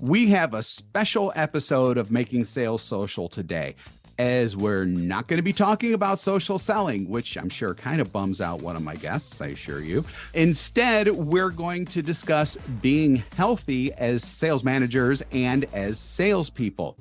We have a special episode of Making Sales Social today, as we're not going to be talking about social selling, which I'm sure kind of bums out one of my guests, I assure you. Instead, we're going to discuss being healthy as sales managers and as salespeople.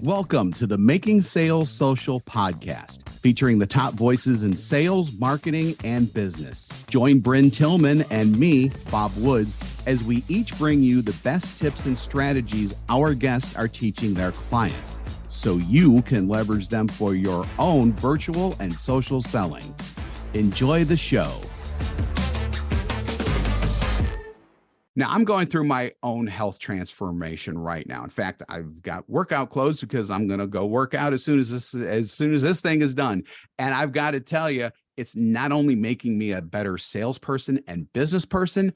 Welcome to the Making Sales Social podcast, featuring the top voices in sales, marketing, and business. Join Bryn Tillman and me, Bob Woods, as we each bring you the best tips and strategies our guests are teaching their clients, so you can leverage them for your own virtual and social selling. Enjoy the show. Now, I'm going through my own health transformation right now. In fact, I've got workout clothes because I'm going to go work out as soon as this thing is done. And I've got to tell you, it's not only making me a better salesperson and business person,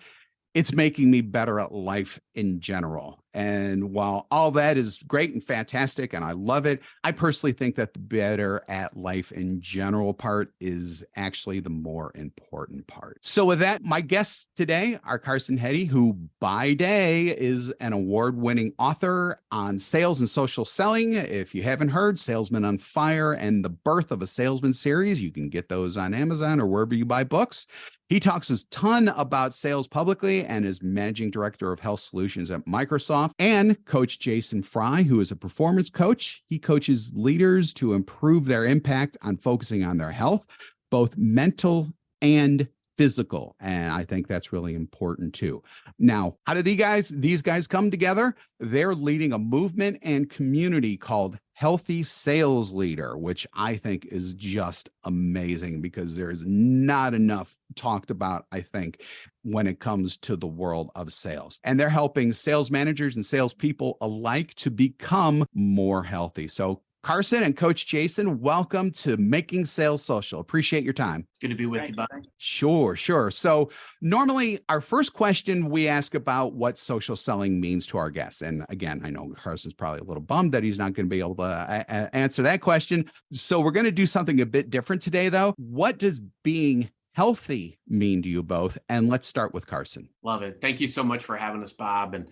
it's making me better at life in general. And while all that is great and fantastic, and I love it, I personally think that the better at life in general part is actually the more important part. So with that, my guests today are Carson Heady, who by day is an award-winning author on sales and social selling. If you haven't heard, Salesman on Fire and The Birth of a Salesman series, you can get those on Amazon or wherever you buy books. He talks a ton about sales publicly and is managing director of health solutions at Microsoft. And Coach Jason Fry, who is a performance coach. He coaches leaders to improve their impact on focusing on their health, both mental and physical. And I think that's really important too. Now, how did these guys come together? They're leading a movement and community called Healthy Sales Leader, which I think is just amazing because there's not enough talked about, I think, when it comes to the world of sales. And they're helping sales managers and salespeople alike to become more healthy. So Carson and Coach Jason, welcome to Making Sales Social. Appreciate your time. Good to be with you, Bob. Sure. So normally our first question we ask about what social selling means to our guests. And again, I know Carson's probably a little bummed that he's not going to be able to answer that question. So we're going to do something a bit different today, though. What does being healthy mean to you both? And let's start with Carson. Love it. Thank you so much for having us, Bob. And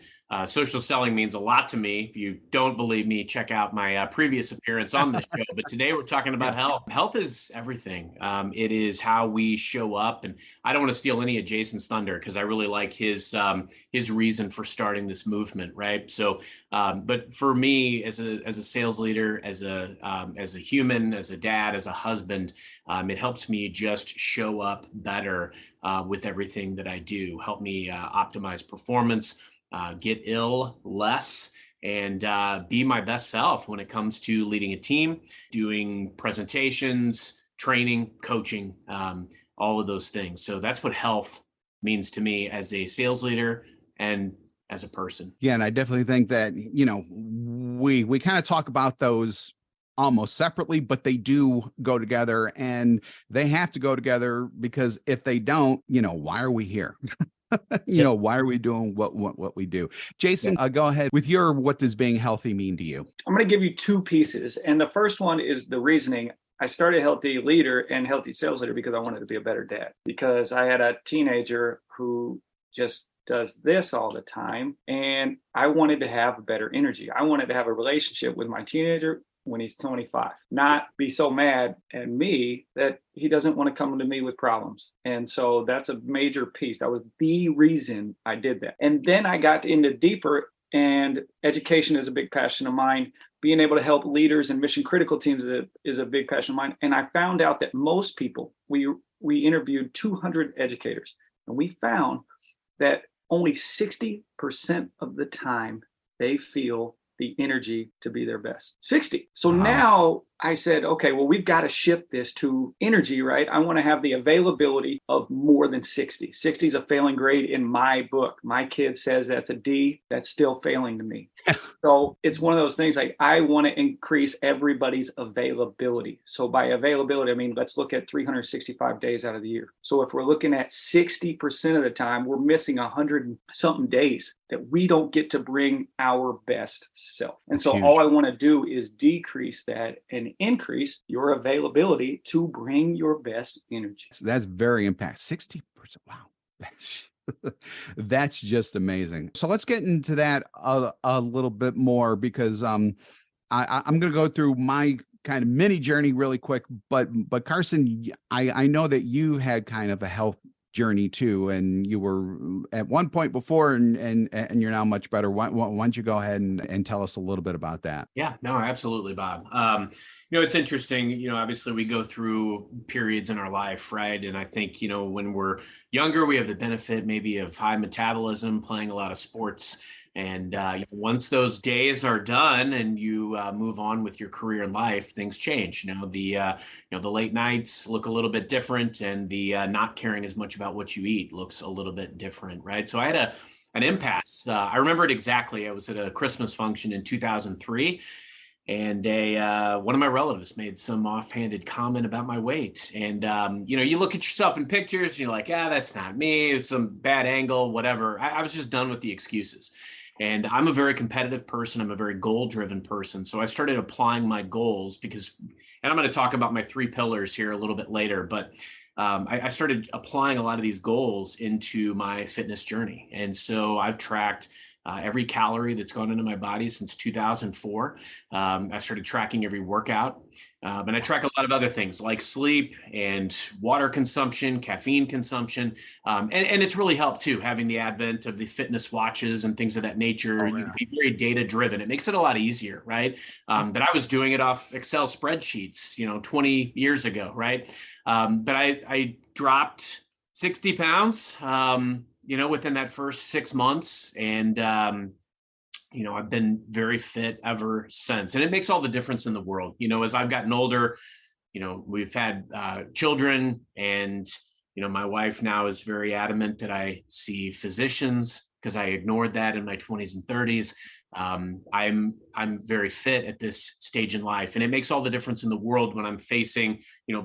social selling means a lot to me. If you don't believe me, check out my previous appearance on this show. But today we're talking about health. Health is everything. It is how we show up. And I don't want to steal any of Jason's thunder because I really like his reason for starting this movement, right? So, but for me as a sales leader, as a human, as a dad, as a husband, it helps me just show up better with everything that I do. Help me optimize performance, get ill less, and be my best self when it comes to leading a team, doing presentations, training, coaching, all of those things. So that's what health means to me as a sales leader and as a person. Yeah, and I definitely think that, we kind of talk about those almost separately, but they do go together, and they have to go together because if they don't, why are we here? Why are we doing what we do? Jason, go ahead with your, what does being healthy mean to you? I'm going to give you two pieces. And the first one is the reasoning. I started Healthy Leader and Healthy Sales Leader because I wanted to be a better dad, because I had a teenager who just does this all the time. And I wanted to have better energy. I wanted to have a relationship with my teenager when he's 25, not be so mad at me that he doesn't want to come to me with problems. And so that's a major piece. That was the reason I did that. And then I got into deeper, and education is a big passion of mine. Being able to help leaders and mission critical teams is a big passion of mine. And I found out that most people, we interviewed 200 educators, and we found that only 60% of the time they feel the energy to be their best. 60. So now I said, okay, well, we've got to shift this to energy, right? I want to have the availability of more than 60. 60 is a failing grade in my book. My kid says that's a D. That's still failing to me. So it's one of those things, like I want to increase everybody's availability. So by availability, I mean, let's look at 365 days out of the year. So if we're looking at 60% of the time, we're missing 100 and something days that we don't get to bring our best self. And so all I want to do is decrease that and increase your availability to bring your best energy. So that's very impactful. 60%. Wow. That's just amazing. So let's get into that a little bit more because I'm going to go through my kind of mini journey really quick. But Carson, I know that you had kind of a health journey too, and you were at one point before, and you're now much better. Why don't you go ahead and tell us a little bit about that? Yeah, no, absolutely, Bob. It's interesting, obviously we go through periods in our life, right? And I think, when we're younger, we have the benefit maybe of high metabolism, playing a lot of sports. And once those days are done and you move on with your career and life, things change. The late nights look a little bit different, and the not caring as much about what you eat looks a little bit different, right? So I had an impasse. I remember it exactly. I was at a Christmas function in 2003, and one of my relatives made some offhanded comment about my weight. And you look at yourself in pictures, and you're like, that's not me. It's some bad angle, whatever. I was just done with the excuses. And I'm a very competitive person. I'm a very goal-driven person. So I started applying my goals and I'm going to talk about my 3 pillars here a little bit later, but I started applying a lot of these goals into my fitness journey. And so I've tracked every calorie that's gone into my body since 2004. I started tracking every workout. And I track a lot of other things like sleep and water consumption, caffeine consumption. And it's really helped too, having the advent of the fitness watches and things of that nature. You can be very data driven. It makes it a lot easier, right? But I was doing it off Excel spreadsheets, 20 years ago, right? But I dropped 60 pounds, within that first 6 months. And, I've been very fit ever since. And it makes all the difference in the world. As I've gotten older, we've had children, and, my wife now is very adamant that I see physicians because I ignored that in my 20s and 30s. I'm very fit at this stage in life, and it makes all the difference in the world when I'm facing,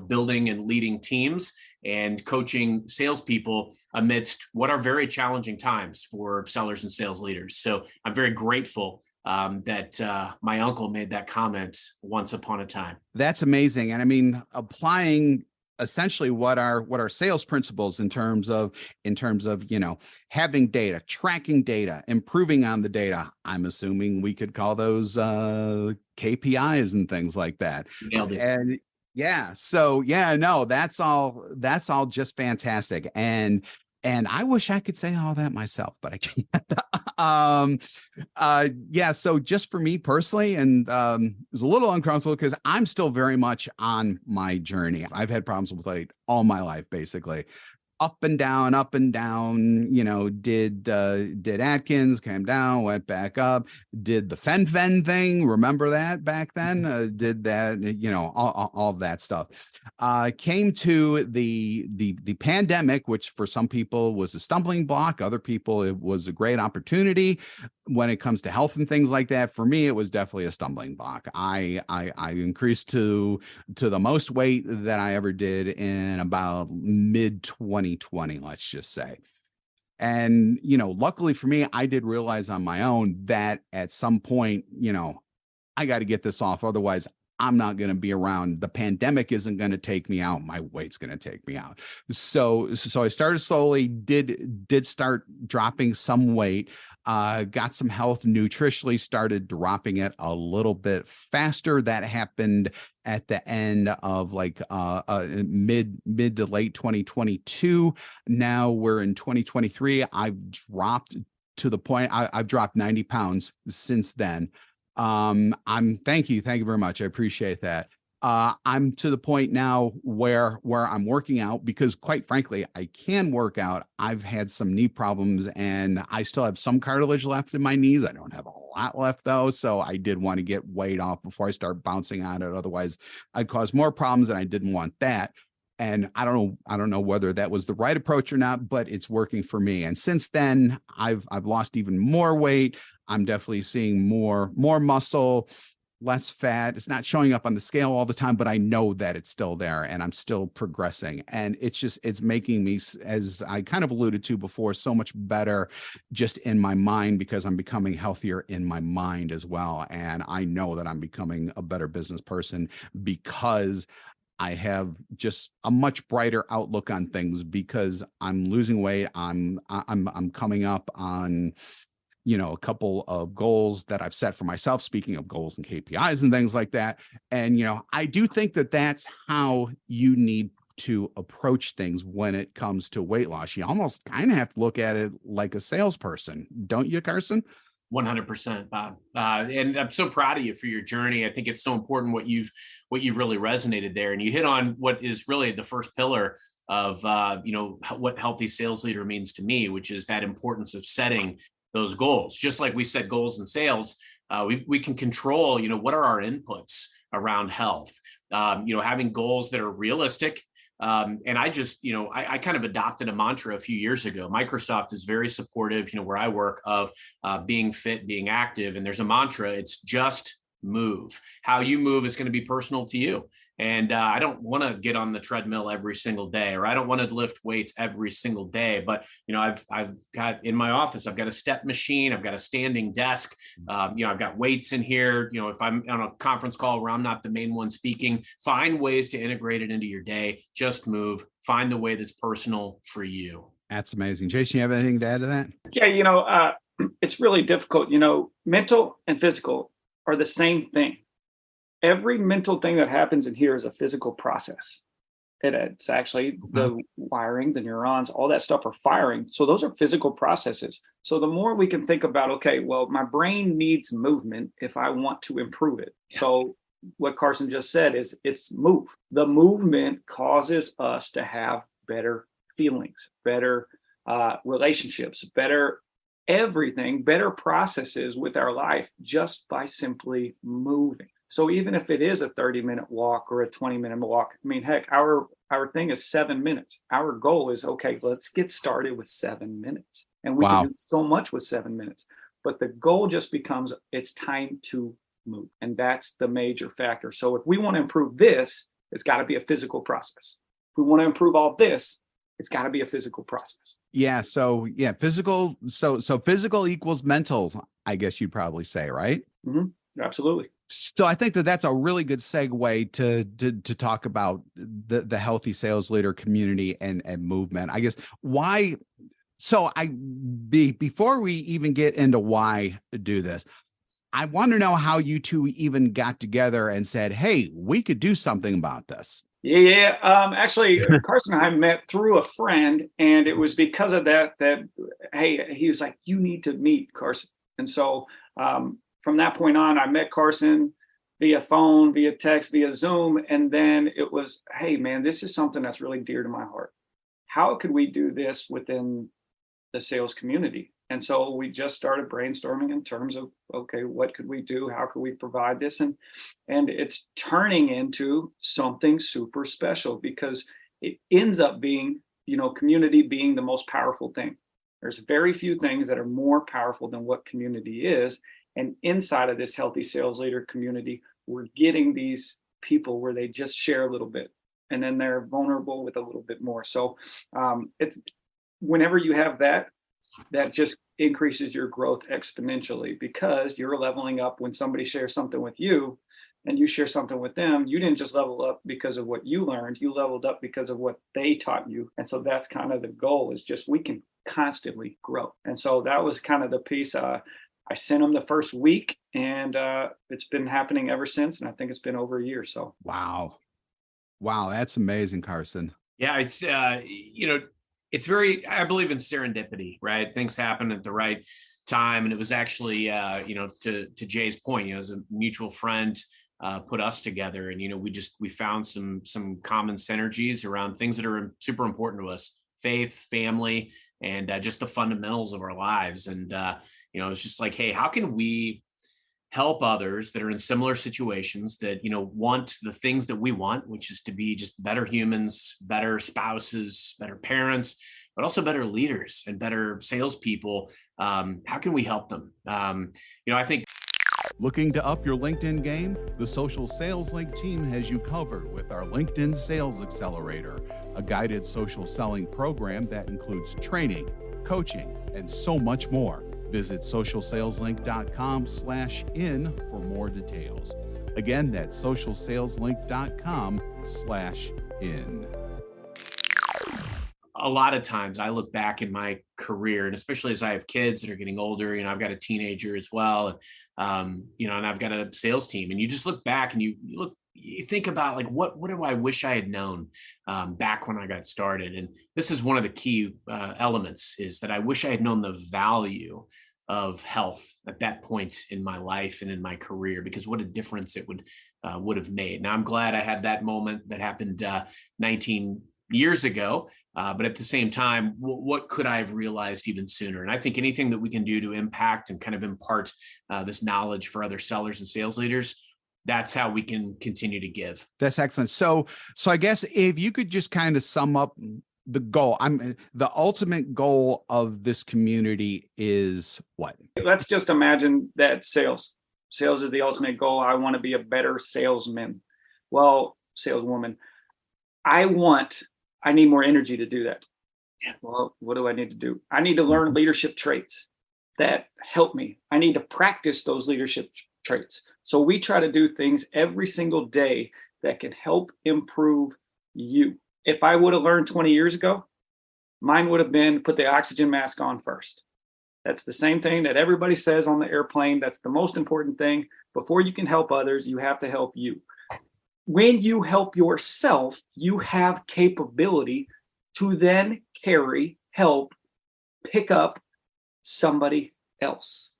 building and leading teams and coaching salespeople amidst what are very challenging times for sellers and sales leaders. So I'm very grateful that my uncle made that comment once upon a time. That's amazing. And I mean, applying essentially what our sales principles in terms of having data, tracking data, improving on the data. I'm assuming we could call those KPIs and things like that. Nailed it. And no, that's all just fantastic. And I wish I could say all that myself, but I can't. So just for me personally, and it was a little uncomfortable because I'm still very much on my journey. I've had problems with weight all my life, basically. Up and down, did Atkins, came down, went back up, did the fen thing. Remember that back then? Did that, all of that stuff. Came to the pandemic, which for some people was a stumbling block. Other people, it was a great opportunity when it comes to health and things like that. For me, it was definitely a stumbling block. I increased to the most weight that I ever did in about mid 2020, let's just say. And, luckily for me, I did realize on my own that at some point, I got to get this off. Otherwise, I'm not going to be around. The pandemic isn't going to take me out. My weight's going to take me out. So I started slowly, did start dropping some weight, got some health nutritionally, started dropping it a little bit faster. That happened at the end of mid to late 2022. Now we're in 2023. I've dropped to the point I've dropped 90 pounds since then. Thank you very much. I appreciate that. I'm to the point now where I'm working out because, quite frankly, I can work out. I've had some knee problems and I still have some cartilage left in my knees. I don't have a lot left though. So I did want to get weight off before I start bouncing on it. Otherwise I'd cause more problems and I didn't want that. And I don't know whether that was the right approach or not, but it's working for me. And since then I've lost even more weight. I'm definitely seeing more muscle, less fat. It's not showing up on the scale all the time, but I know that it's still there and I'm still progressing. And it's making me, as I kind of alluded to before, so much better just in my mind because I'm becoming healthier in my mind as well. And I know that I'm becoming a better business person because I have just a much brighter outlook on things because I'm losing weight. I'm coming up on, a couple of goals that I've set for myself, speaking of goals and KPIs and things like that. And, I do think that that's how you need to approach things when it comes to weight loss. You almost kind of have to look at it like a salesperson, don't you, Carson? 100%, Bob. And I'm so proud of you for your journey. I think it's so important what you've really resonated there. And you hit on what is really the first pillar of, what healthy sales leader means to me, which is that importance of setting those goals. Just like we set goals in sales, we can control, what are our inputs around health, having goals that are realistic. And I just, I kind of adopted a mantra a few years ago. Microsoft is very supportive, where I work, of being fit, being active. And there's a mantra, it's just move. How you move is going to be personal to you. And I don't want to get on the treadmill every single day, or I don't want to lift weights every single day. But, I've got in my office, I've got a step machine, I've got a standing desk, I've got weights in here. If I'm on a conference call where I'm not the main one speaking, find ways to integrate it into your day. Just move, find the way that's personal for you. That's amazing. Jason, you have anything to add to that? Yeah, it's really difficult. Mental and physical are the same thing. Every mental thing that happens in here is a physical process. It's actually the wiring, the neurons, all that stuff are firing. So those are physical processes. So the more we can think about, okay, well, my brain needs movement if I want to improve it. Yeah. So what Carson just said is it's move. The movement causes us to have better feelings, better relationships, better everything, better processes with our life just by simply moving. So even if it is a 30-minute walk or a 20-minute walk, heck, our thing is 7 minutes. Our goal is, okay, let's get started with 7 minutes. And we can do so much with 7 minutes. But the goal just becomes, it's time to move. And that's the major factor. So if we want to improve this, it's got to be a physical process. If we want to improve all this, it's got to be a physical process. Yeah. So physical. So physical equals mental, I guess you'd probably say, right? Mm-hmm. Absolutely. So I think that that's a really good segue to talk about the healthy sales leader community and movement. I guess why. So before we even get into why do this, I want to know how you two even got together and said, hey, we could do something about this. Yeah. Actually, Carson and I met through a friend, and it was because of that, hey, he was like, you need to meet Carson. And so from that point on, I met Carson via phone, via text, via Zoom. And then it was, hey, man, this is something that's really dear to my heart. How could we do this within the sales community? And so we just started brainstorming in terms of, okay, what could we do? How could we provide this? And it's turning into something super special because it ends up being, community being the most powerful thing. There's very few things that are more powerful than what community is. And inside of this healthy sales leader community, we're getting these people where they just share a little bit and then they're vulnerable with a little bit more. So it's whenever you have that just increases your growth exponentially because you're leveling up when somebody shares something with you and you share something with them. You didn't just level up because of what you learned, you leveled up because of what they taught you. And so that's kind of the goal, is just we can constantly grow. And so that was kind of the piece. I sent them the first week and it's been happening ever since. And I think it's been over a year. So. Wow. That's amazing, Carson. Yeah. It's, it's very, I believe in serendipity, right? Things happen at the right time. And it was actually, to Jay's point, as a mutual friend put us together, and, we found some common synergies around things that are super important to us: faith, family, and just the fundamentals of our lives. And, it's just like, hey, how can we help others that are in similar situations that, want the things that we want, which is to be just better humans, better spouses, better parents, but also better leaders and better salespeople. How can we help them? I think. Looking to up your LinkedIn game? The Social Sales Link team has you covered with our LinkedIn Sales Accelerator, a guided social selling program that includes training, coaching, and so much more. Visit socialsaleslink.com/in for more details. Again, that's socialsaleslink.com/in. /in. A lot of times I look back in my career, and especially as I have kids that are getting older, I've got a teenager as well. And I've got a sales team, and you just look back and you think about like, what do I wish I had known back when I got started? And this is one of the key elements, is that I wish I had known the value of health at that point in my life and in my career, because what a difference it would have made. Now, I'm glad I had that moment that happened 19 years ago. But at the same time, what could I have realized even sooner? And I think anything that we can do to impact and kind of impart this knowledge for other sellers and sales leaders, that's how we can continue to give. That's excellent. So I guess if you could just kind of sum up the goal, the ultimate goal of this community is what? Let's just imagine that sales is the ultimate goal. I want to be a better salesman. Well, saleswoman. I need more energy to do that. Yeah. Well, what do I need to do? I need to learn leadership traits that help me. I need to practice those leadership traits. So we try to do things every single day that can help improve you. If I would have learned 20 years ago, mine would have been put the oxygen mask on first. That's the same thing that everybody says on the airplane. That's the most important thing. Before you can help others, you have to help you. When you help yourself, you have capability to then help pick up somebody else.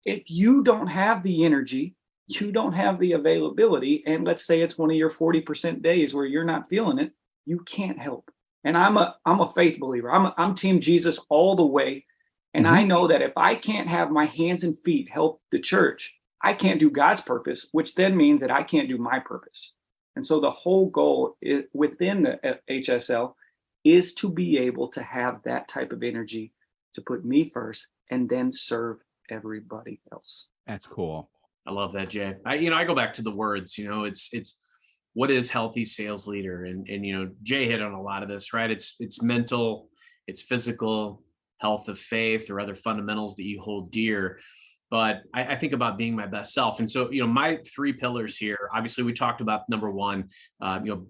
If you don't have the energy, you don't have the availability, and let's say it's one of your 40% days where you're not feeling it, you can't help. And I'm a faith believer. I'm Team Jesus all the way. And I know that if I can't have my hands and feet help the church, I can't do God's purpose, which then means that I can't do my purpose. And so the whole goal within the HSL is to be able to have that type of energy to put me first and then serve everybody else. That's cool. I love that, Jay. I go back to the words, it's what is healthy sales leader? And Jay hit on a lot of this, right? It's mental, it's physical, health of faith, or other fundamentals that you hold dear. But I think about being my best self. And so, my 3 pillars here, obviously we talked about number 1,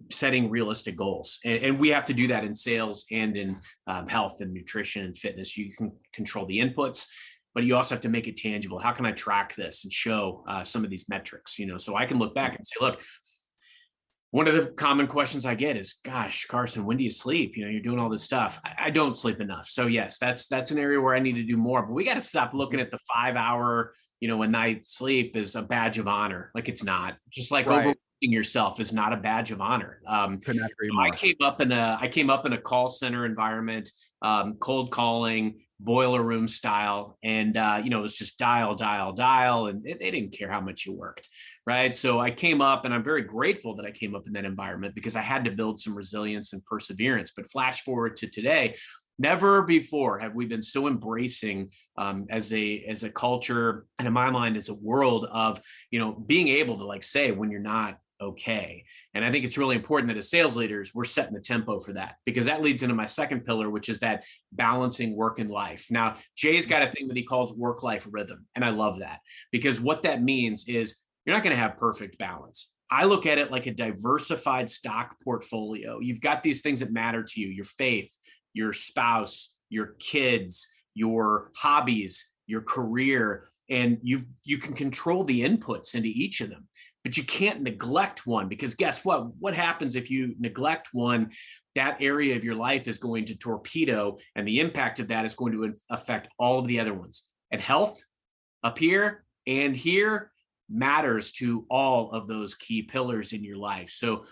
setting realistic goals. And we have to do that in sales and in health and nutrition and fitness. You can control the inputs, but you also have to make it tangible. How can I track this and show some of these metrics, so I can look back and say, look, one of the common questions I get is, gosh, Carson, when do you sleep? You're doing all this stuff. I don't sleep enough. So yes, that's an area where I need to do more, but we got to stop looking at the 5-hour, a night sleep as a badge of honor. Like, it's not. Just like overworking yourself is not a badge of honor. I came up in a call center environment, cold calling, boiler room style. And, it was just dial. And they didn't care how much you worked. Right. So I came up, and I'm very grateful that I came up in that environment, because I had to build some resilience and perseverance. But flash forward to today, never before have we been so embracing as a culture, and in my mind, as a world of, being able to say when you're not okay. And I think it's really important that as sales leaders, we're setting the tempo for that, because that leads into my second pillar, which is that balancing work and life. Now, Jay's got a thing that he calls work-life rhythm. And I love that, because what that means is you're not going to have perfect balance. I look at it like a diversified stock portfolio. You've got these things that matter to you: your faith, your spouse, your kids, your hobbies, your career, and you can control the inputs into each of them. But you can't neglect one, because guess what? What happens if you neglect one? That area of your life is going to torpedo, and the impact of that is going to affect all of the other ones. And health up here and here matters to all of those key pillars in your life. So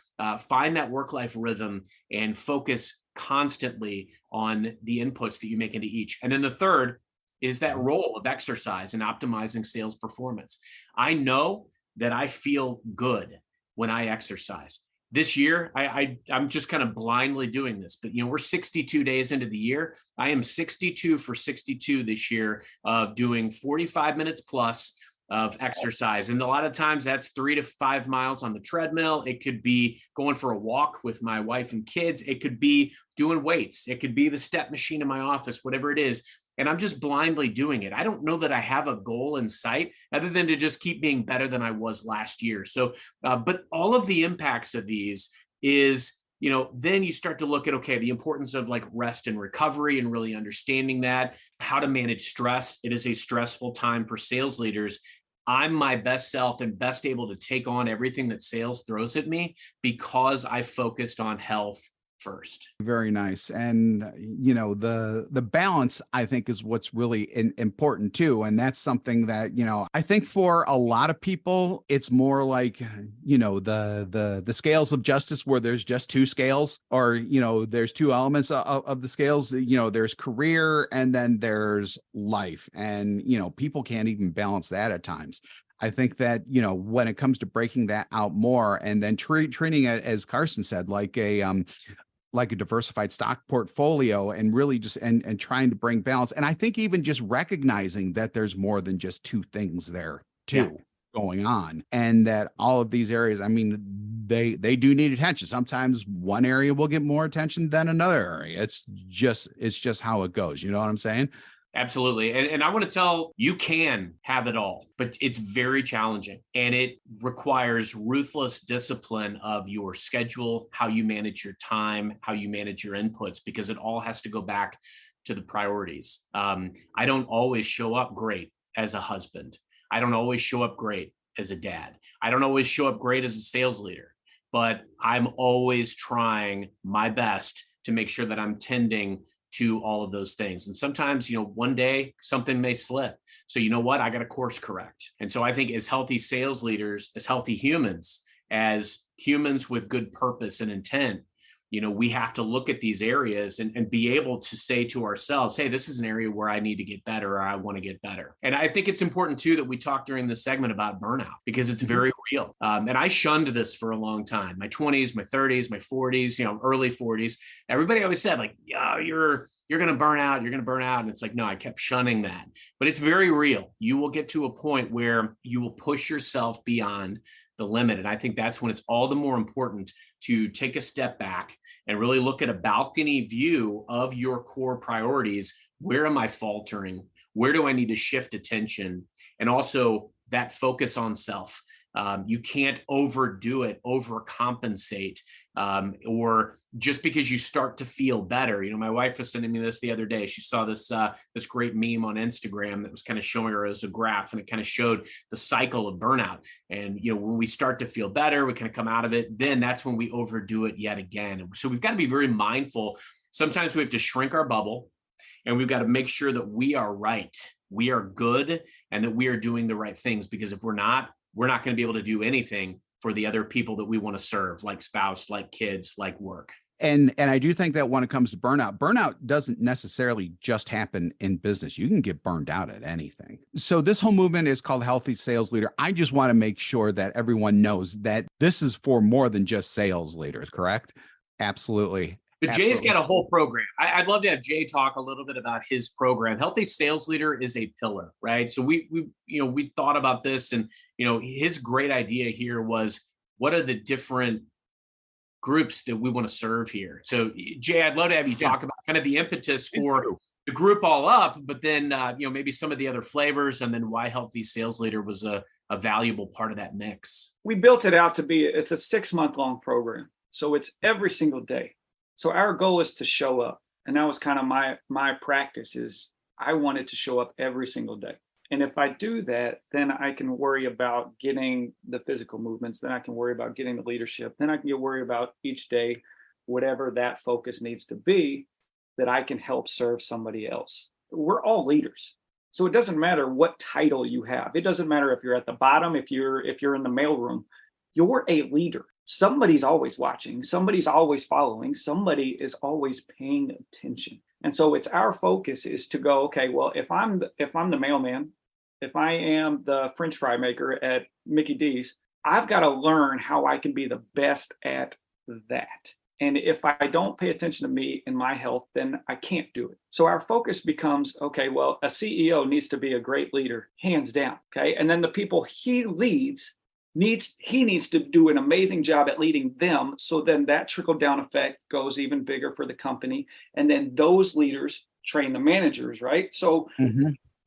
find that work-life rhythm and focus constantly on the inputs that you make into each. And then the third is that role of exercise and optimizing sales performance. I know that I feel good when I exercise. This year, I'm just kind of blindly doing this, but we're 62 days into the year. I am 62 for 62 this year of doing 45 minutes plus of exercise. And a lot of times that's 3 to 5 miles on the treadmill. It could be going for a walk with my wife and kids. It could be doing weights. It could be the step machine in my office, whatever it is. And I'm just blindly doing it. I don't know that I have a goal in sight other than to just keep being better than I was last year. So, but all of the impacts of these is, then you start to look at, okay, the importance of like rest and recovery and really understanding that, how to manage stress. It is a stressful time for sales leaders. I'm my best self and best able to take on everything that sales throws at me because I focused on health first. Very nice. And the balance, I think, is what's really important too. And that's something that, I think for a lot of people, it's more like, the scales of justice where there's just two scales, or, there's two elements of the scales. There's career and then there's life. And, people can't even balance that at times. I think that, when it comes to breaking that out more and then treating it, as Carson said, like a diversified stock portfolio, and really just and trying to bring balance. And I think even just recognizing that there's more than just two things there too going on, and that all of these areas, I mean, they do need attention. Sometimes one area will get more attention than another area. It's just how it goes. You know what I'm saying? Absolutely. And I want to tell you can have it all, but it's very challenging, and it requires ruthless discipline of your schedule, how you manage your time, how you manage your inputs, because it all has to go back to the priorities. I don't always show up great as a husband. I don't always show up great as a dad. I don't always show up great as a sales leader, but I'm always trying my best to make sure that I'm tending to all of those things. And sometimes, one day something may slip. So you know what? I got to course correct. And so I think as healthy sales leaders, as healthy humans, as humans with good purpose and intent, we have to look at these areas and be able to say to ourselves, hey, this is an area where I need to get better, or I want to get better. And I think it's important too that we talk during this segment about burnout, because it's very real. And I shunned this for a long time, my 20s, my 30s, my 40s, early 40s. Everybody always said like, yeah, you're going to burn out. You're going to burn out. And it's like, no, I kept shunning that, but it's very real. You will get to a point where you will push yourself beyond the limit. And I think that's when it's all the more important to take a step back and really look at a balcony view of your core priorities. Where am I faltering? Where do I need to shift attention? And also that focus on self. You can't overdo it, overcompensate, or just because you start to feel better. My wife was sending me this the other day. She saw this great meme on Instagram that was kind of showing her as a graph, and it kind of showed the cycle of burnout. And when we start to feel better, we kind of come out of it. Then that's when we overdo it yet again. And so we've got to be very mindful. Sometimes we have to shrink our bubble, and we've got to make sure that we are right, we are good, and that we are doing the right things. Because if we're not going to be able to do anything for the other people that we want to serve, like spouse, like kids, like work. And I do think that when it comes to burnout doesn't necessarily just happen in business. You can get burned out at anything. So this whole movement is called Healthy Sales Leader. I just want to make sure that everyone knows that this is for more than just sales leaders, correct? Absolutely. But Jay's got a whole program. I'd love to have Jay talk a little bit about his program. Healthy Sales Leader is a pillar, right? So we thought about this, and his great idea here was, what are the different groups that we want to serve here? So Jay, I'd love to have you talk about kind of the impetus for the group all up, but then maybe some of the other flavors, and then why Healthy Sales Leader was a valuable part of that mix. We built it out to be, it's a 6-month-long program. So it's every single day. So our goal is to show up. And that was kind of my practice, is I wanted to show up every single day. And if I do that, then I can worry about getting the physical movements. Then I can worry about getting the leadership. Then I can worry about each day, whatever that focus needs to be, that I can help serve somebody else. We're all leaders. So it doesn't matter what title you have. It doesn't matter if you're at the bottom, if you're in the mailroom, you're a leader. Somebody's always watching, somebody's always following, somebody is always paying attention. And so it's our focus is to go, okay, well, if I'm the mailman, if I am the French fry maker at Mickey D's, I've got to learn how I can be the best at that. And if I don't pay attention to me and my health, then I can't do it. So our focus becomes, okay, well, a CEO needs to be a great leader, hands down. Okay. And then the people he leads, he needs to do an amazing job at leading them. So then that trickle down effect goes even bigger for the company. And then those leaders train the managers, right? So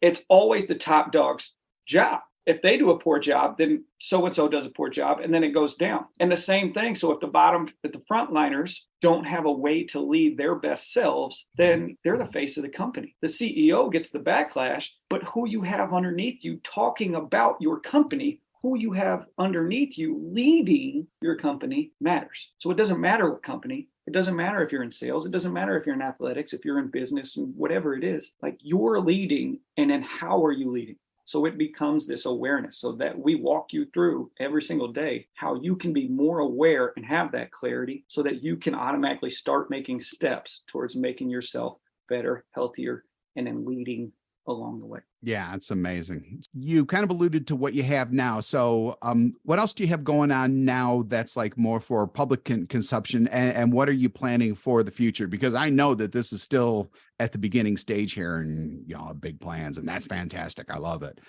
it's always the top dog's job. If they do a poor job, then so-and-so does a poor job, and then it goes down. And the same thing. So if the frontliners don't have a way to lead their best selves, then they're the face of the company. The CEO gets the backlash, but who you have underneath you talking about your company, who you have underneath you leading your company matters. So it doesn't matter what company. It doesn't matter if you're in sales. It doesn't matter if you're in athletics, if you're in business, whatever it is. Like, you're leading, and then how are you leading? So it becomes this awareness, so that we walk you through every single day how you can be more aware and have that clarity, so that you can automatically start making steps towards making yourself better, healthier, and then leading along the way. Yeah, it's amazing. You kind of alluded to what you have now. So what else do you have going on now that's like more for public consumption? And what are you planning for the future? Because I know that this is still at the beginning stage here, and big plans, and that's fantastic. I love it.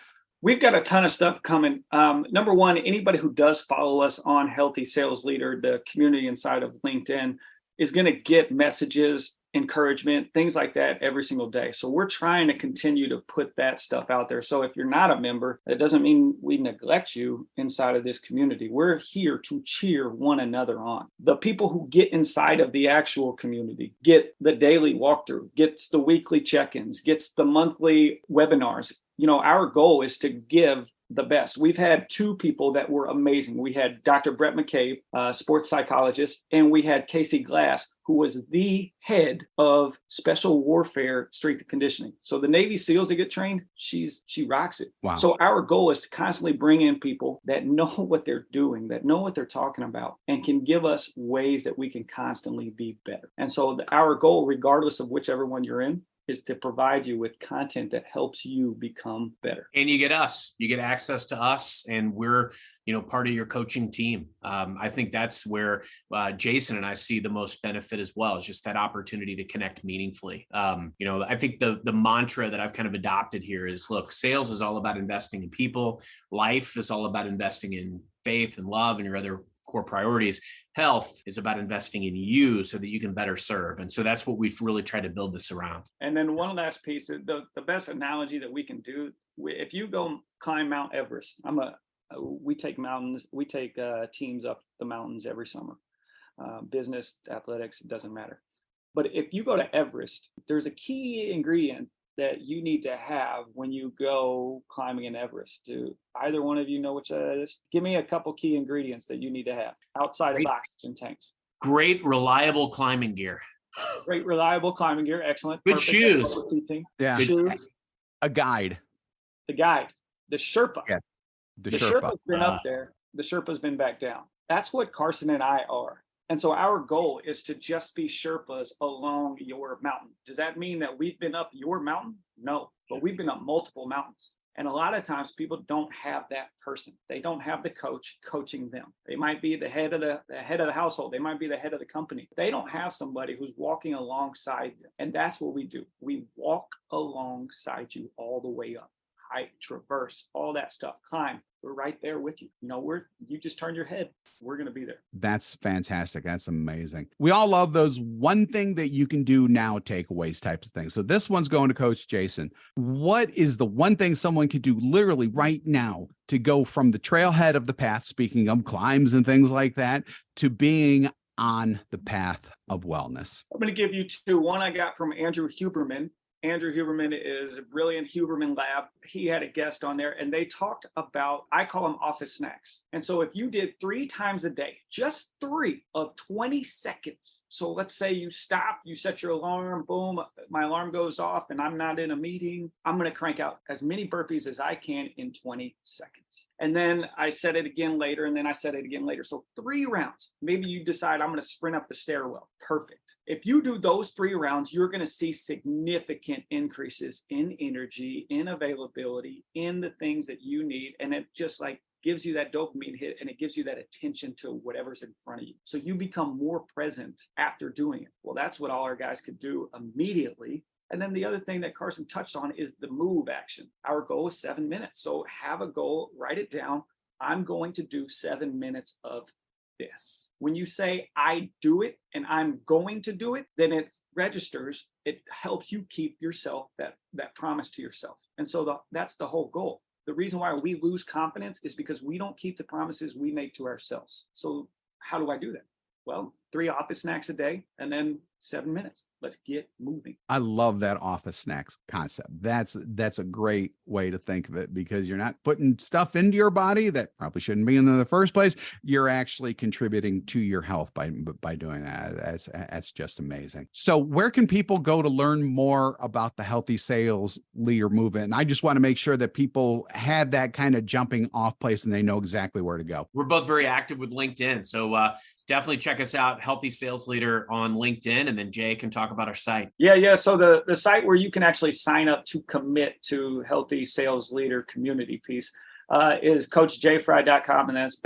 We've got a ton of stuff coming. Number one, anybody who does follow us on Healthy Sales Leader, the community inside of LinkedIn, is going to get messages, encouragement, things like that every single day. So we're trying to continue to put that stuff out there. So if you're not a member, that doesn't mean we neglect you inside of this community. We're here to cheer one another on. The people who get inside of the actual community get the daily walkthrough, gets the weekly check-ins, gets the monthly webinars. Our goal is to give the best. We've had two people that were amazing. We had Dr. Brett McCabe, sports psychologist, and we had Casey Glass, who was the head of special warfare strength and conditioning. So the Navy SEALs that get trained, she rocks it. Wow. So our goal is to constantly bring in people that know what they're doing, that know what they're talking about, and can give us ways that we can constantly be better. And so our goal, regardless of whichever one you're in, is to provide you with content that helps you become better. And you get access to us, and we're, part of your coaching team. I think that's where Jason and I see the most benefit as well, is just that opportunity to connect meaningfully. I think the mantra that I've kind of adopted here is, look, sales is all about investing in people. Life is all about investing in faith and love and your other core priorities. Health is about investing in you so that you can better serve. And so that's what we've really tried to build this around. And then one last piece, the best analogy that we can do, if you go climb Mount Everest, we take teams up the mountains every summer, business, athletics, it doesn't matter. But if you go to Everest, there's a key ingredient that you need to have when you go climbing in Everest. Do either one of you know which that is? Give me a couple key ingredients that you need to have outside of oxygen tanks. Great, reliable climbing gear. Great, reliable climbing gear. Excellent. Good shoes. Yeah. Shoes. A guide. The guide. The Sherpa. Yeah. The Sherpa's been up there. The Sherpa's been back down. That's what Carson and I are. And so our goal is to just be Sherpas along your mountain. Does that mean that we've been up your mountain? No, but we've been up multiple mountains. And a lot of times people don't have that person. They don't have the coach coaching them. They might be the head of the household. They might be the head of the company. They don't have somebody who's walking alongside them. And that's what we do. We walk alongside you all the way up. Hike, traverse, all that stuff, climb. We're right there with you. You just turn your head. We're going to be there. That's fantastic. That's amazing. We all love those one thing that you can do now takeaways types of things. So this one's going to Coach Jason. What is the one thing someone could do literally right now to go from the trailhead of the path, speaking of climbs and things like that, to being on the path of wellness? I'm going to give you two. One I got from Andrew Huberman. Andrew Huberman is a brilliant Huberman Lab. He had a guest on there, and they talked about, I call them office snacks. And so if you did 3 times a day, just 3 of 20 seconds. So let's say you stop, you set your alarm, boom, my alarm goes off and I'm not in a meeting. I'm going to crank out as many burpees as I can in 20 seconds. And then I set it again later, and then I set it again later. So 3 rounds. Maybe you decide I'm going to sprint up the stairwell. Perfect. If you do those 3 rounds, you're going to see significant increases in energy, in availability, in the things that you need. And it just like gives you that dopamine hit, and it gives you that attention to whatever's in front of you. So you become more present after doing it. Well, that's what all our guys could do immediately. And then the other thing that Carson touched on is the move action. Our goal is 7 minutes. So have a goal, write it down. I'm going to do 7 minutes of this. When you say I do it and I'm going to do it, then it registers. It helps you keep yourself that promise to yourself. And so that's the whole goal. The reason why we lose confidence is because we don't keep the promises we make to ourselves. So how do I do that? Well, 3 office snacks a day and then 7 minutes. Let's get moving. I love that office snacks concept. That's a great way to think of it, because you're not putting stuff into your body that probably shouldn't be in the first place. You're actually contributing to your health by doing that. That's just amazing. So where can people go to learn more about the Healthy Sales Leader movement? And I just want to make sure that people have that kind of jumping off place and they know exactly where to go. We're both very active with LinkedIn. So definitely check us out, Healthy Sales Leader on LinkedIn, and then Jay can talk about our site. Yeah. So the site where you can actually sign up to commit to Healthy Sales Leader community piece is coachjfry.com, and that's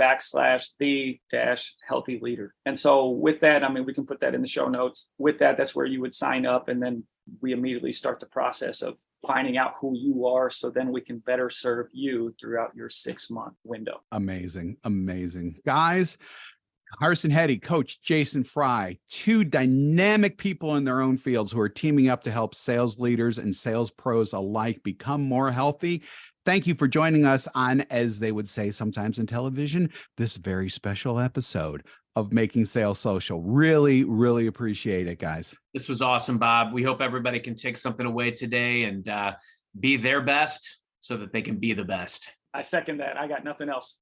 /the-healthy leader. And so with that, I mean, we can put that in the show notes. With that, that's where you would sign up, and then we immediately start the process of finding out who you are, so then we can better serve you throughout your 6-month window. Amazing. Guys, Carson Heady, Coach Jason Fry, 2 dynamic people in their own fields who are teaming up to help sales leaders and sales pros alike become more healthy. Thank you for joining us on, as they would say sometimes in television, this very special episode of Making Sales Social. Really, really appreciate it, guys. This was awesome, Bob. We hope everybody can take something away today and be their best so that they can be the best. I second that. I got nothing else.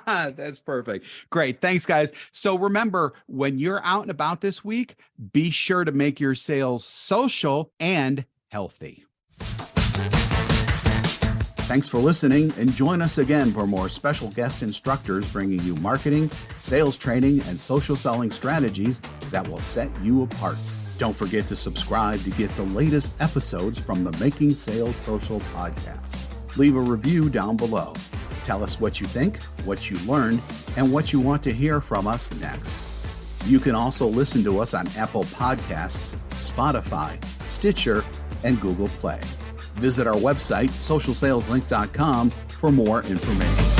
That's perfect. Great. Thanks, guys. So remember, when you're out and about this week, be sure to make your sales social and healthy. Thanks for listening, and join us again for more special guest instructors bringing you marketing, sales training, and social selling strategies that will set you apart. Don't forget to subscribe to get the latest episodes from the Making Sales Social podcast. Leave a review down below. Tell us what you think, what you learned, and what you want to hear from us next. You can also listen to us on Apple Podcasts, Spotify, Stitcher, and Google Play. Visit our website, socialsaleslink.com, for more information.